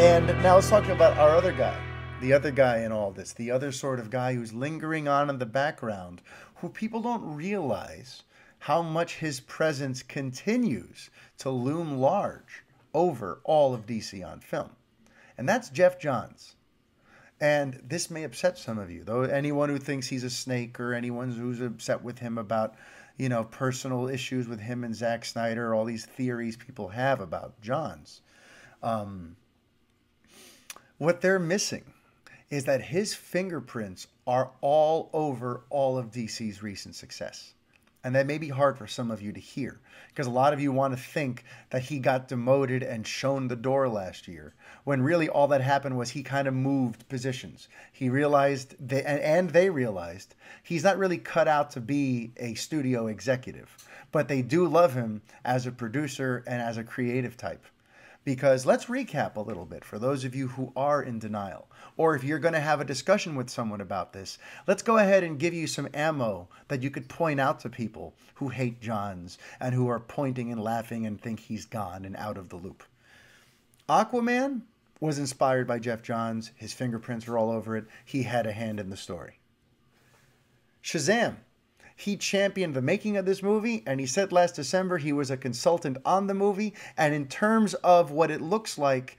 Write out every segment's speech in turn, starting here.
And now let's talk about our other guy, the other guy in all this, the other sort of guy who's lingering on in the background, who people don't realize how much his presence continues to loom large over all of DC on film. And that's Geoff Johns. And this may upset some of you, though. Anyone who thinks he's a snake or anyone who's upset with him about, personal issues with him and Zack Snyder, all these theories people have about Johns. What they're missing is that his fingerprints are all over all of DC's recent success. And that may be hard for some of you to hear, because a lot of you want to think that he got demoted and shown the door last year, when really all that happened was he kind of moved positions. He realized, and they realized, he's not really cut out to be a studio executive, but they do love him as a producer and as a creative type. Because let's recap a little bit for those of you who are in denial, or if you're going to have a discussion with someone about this, let's go ahead and give you some ammo that you could point out to people who hate Johns and who are pointing and laughing and think he's gone and out of the loop. Aquaman was inspired by Geoff Johns. His fingerprints are all over it. He had a hand in the story. Shazam. He championed the making of this movie, and he said last December he was a consultant on the movie, and in terms of what it looks like,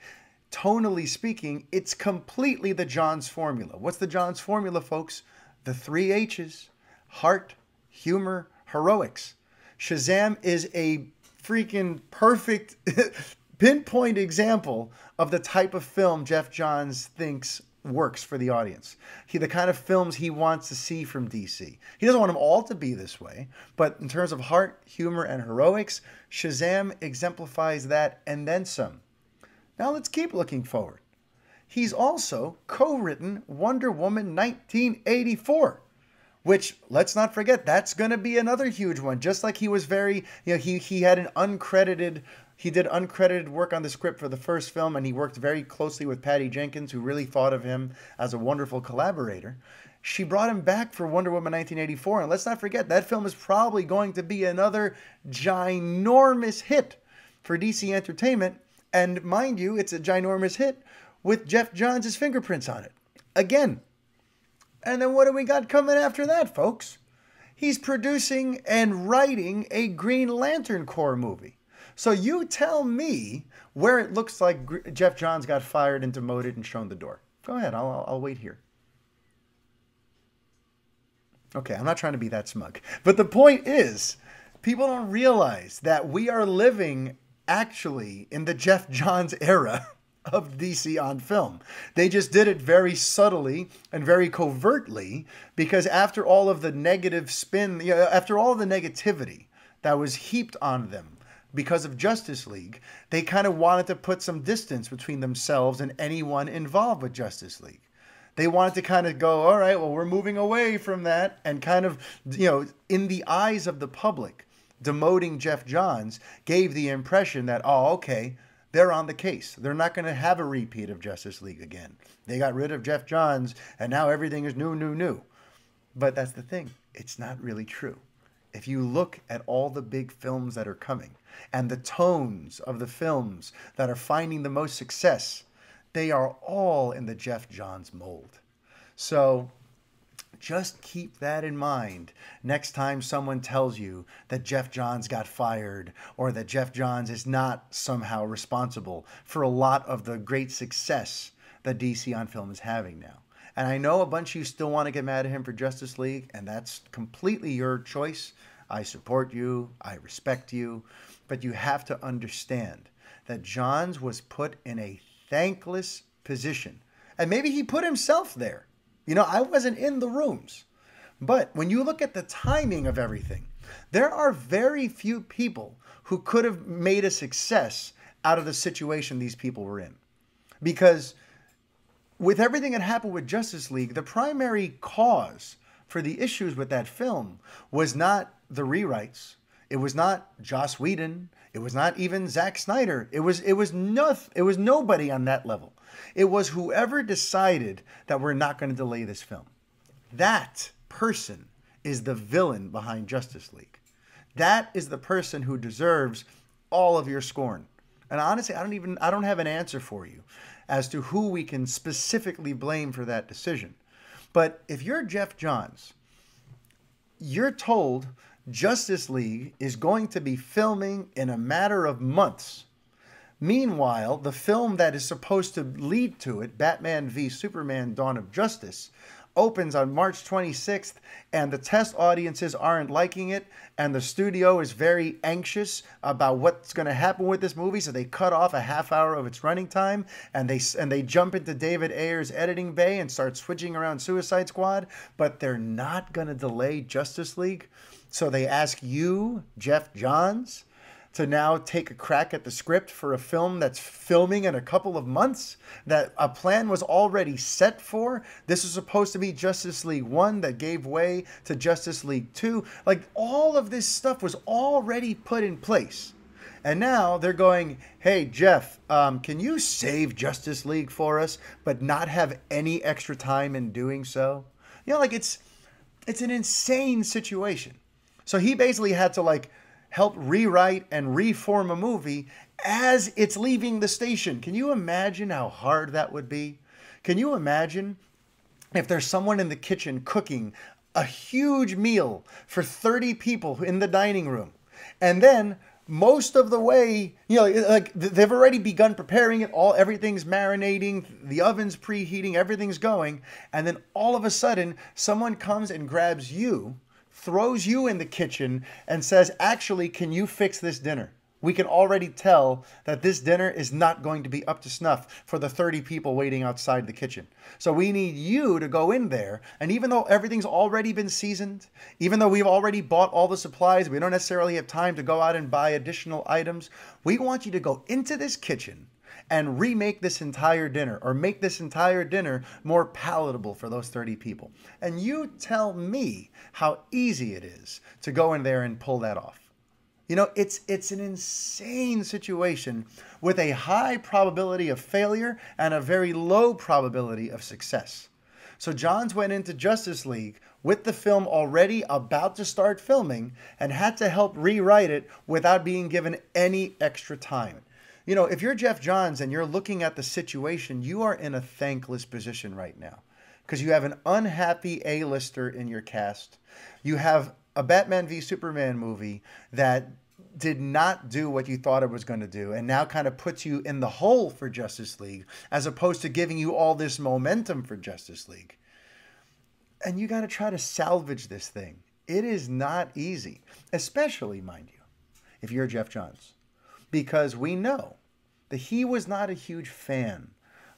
tonally speaking, it's completely the Johns formula. What's the Johns formula, folks? The 3 H's: heart, humor, heroics. Shazam is a freaking perfect pinpoint example of the type of film Geoff Johns thinks works for the audience. The kind of films he wants to see from DC. He doesn't want them all to be this way, but in terms of heart, humor, and heroics, Shazam exemplifies that and then some. Now let's keep looking forward. He's also co-written Wonder Woman 1984, which, let's not forget, that's going to be another huge one. Just like he was very, he had an uncredited, he did uncredited work on the script for the first film, and he worked very closely with Patty Jenkins, who really thought of him as a wonderful collaborator. She brought him back for Wonder Woman 1984, and let's not forget, that film is probably going to be another ginormous hit for DC Entertainment, and mind you, it's a ginormous hit with Geoff Johns' fingerprints on it. Again. And then what do we got coming after that, folks? He's producing and writing a Green Lantern Corps movie. So you tell me where it looks like Geoff Johns got fired and demoted and shown the door. Go ahead, I'll wait here. Okay, I'm not trying to be that smug. But the point is, people don't realize that we are living actually in the Geoff Johns era of DC on film. They just did it very subtly and very covertly, because after all of the negative spin, after all of the negativity that was heaped on them because of Justice League, they kind of wanted to put some distance between themselves and anyone involved with Justice League. They wanted to kind of go, all right, well, we're moving away from that, and kind of, in the eyes of the public, demoting Geoff Johns gave the impression that, oh, okay, they're on the case. They're not going to have a repeat of Justice League again. They got rid of Geoff Johns, and now everything is new. But that's the thing. It's not really true. If you look at all the big films that are coming and the tones of the films that are finding the most success, they are all in the Geoff Johns mold. So just keep that in mind next time someone tells you that Geoff Johns got fired or that Geoff Johns is not somehow responsible for a lot of the great success that DC on film is having now. And I know a bunch of you still want to get mad at him for Justice League, and that's completely your choice. I support you. I respect you. But you have to understand that Johns was put in a thankless position. And maybe he put himself there. I wasn't in the rooms. But when you look at the timing of everything, there are very few people who could have made a success out of the situation these people were in. Because with everything that happened with Justice League, the primary cause for the issues with that film was not the rewrites. It was not Joss Whedon. It was not even Zack Snyder. It was nobody on that level. It was whoever decided that we're not going to delay this film. That person is the villain behind Justice League. That is the person who deserves all of your scorn. And honestly, I don't have an answer for you as to who we can specifically blame for that decision. But if you're Geoff Johns, you're told Justice League is going to be filming in a matter of months. Meanwhile, the film that is supposed to lead to it, Batman v Superman: Dawn of Justice, opens on March 26th, and the test audiences aren't liking it, and the studio is very anxious about what's going to happen with this movie, so they cut off a half hour of its running time, and they jump into David Ayer's editing bay and start switching around Suicide Squad, but they're not going to delay Justice League. So they ask you, Geoff Johns, to now take a crack at the script for a film that's filming in a couple of months, that a plan was already set for. This is supposed to be Justice League 1 that gave way to Justice League 2. Like, all of this stuff was already put in place. And now they're going, hey, Geoff, can you save Justice League for us, but not have any extra time in doing so? You know, like, it's an insane situation. So he basically had to, like, help rewrite and reform a movie as it's leaving the station. Can you imagine how hard that would be? Can you imagine if there's someone in the kitchen cooking a huge meal for 30 people in the dining room, and then most of the way, you know, like, they've already begun preparing it, everything's marinating, the oven's preheating, everything's going, and then all of a sudden someone comes and grabs you, throws you in the kitchen, and says, actually, can you fix this dinner? We can already tell that this dinner is not going to be up to snuff for the 30 people waiting outside the kitchen. So we need you to go in there, and even though everything's already been seasoned, even though we've already bought all the supplies, we don't necessarily have time to go out and buy additional items, we want you to go into this kitchen and remake this entire dinner, or make this entire dinner more palatable for those 30 people. And you tell me how easy it is to go in there and pull that off. You know, it's an insane situation with a high probability of failure and a very low probability of success. So Johns went into Justice League with the film already about to start filming and had to help rewrite it without being given any extra time. You know, if you're Geoff Johns and you're looking at the situation, you are in a thankless position right now, because you have an unhappy A-lister in your cast. You have a Batman v Superman movie that did not do what you thought it was going to do, and now kind of puts you in the hole for Justice League, as opposed to giving you all this momentum for Justice League. And you got to try to salvage this thing. It is not easy, especially, mind you, if you're Geoff Johns, because we know that he was not a huge fan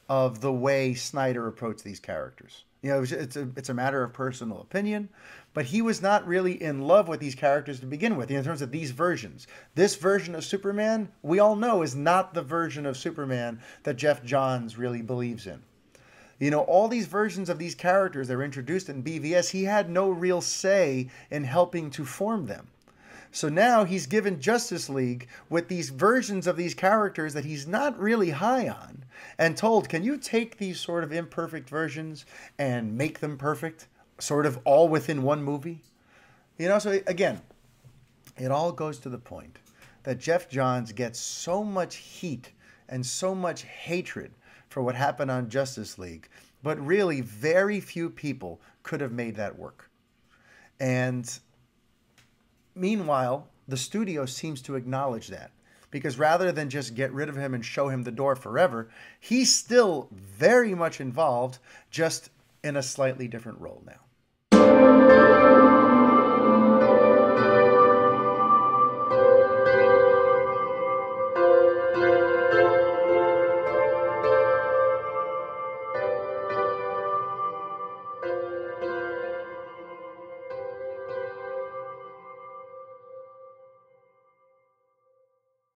of the way Snyder approached these characters. You know, it's a matter of personal opinion, but he was not really in love with these characters to begin with, in terms of these versions. This version of Superman, we all know, is not the version of Superman that Geoff Johns really believes in. You know, all these versions of these characters that were introduced in BVS, he had no real say in helping to form them. So now he's given Justice League with these versions of these characters that he's not really high on, and told, can you take these sort of imperfect versions and make them perfect, sort of all within one movie? You know, so again, it all goes to the point that Geoff Johns gets so much heat and so much hatred for what happened on Justice League, but really very few people could have made that work. And meanwhile, the studio seems to acknowledge that, because rather than just get rid of him and show him the door forever, he's still very much involved, just in a slightly different role now.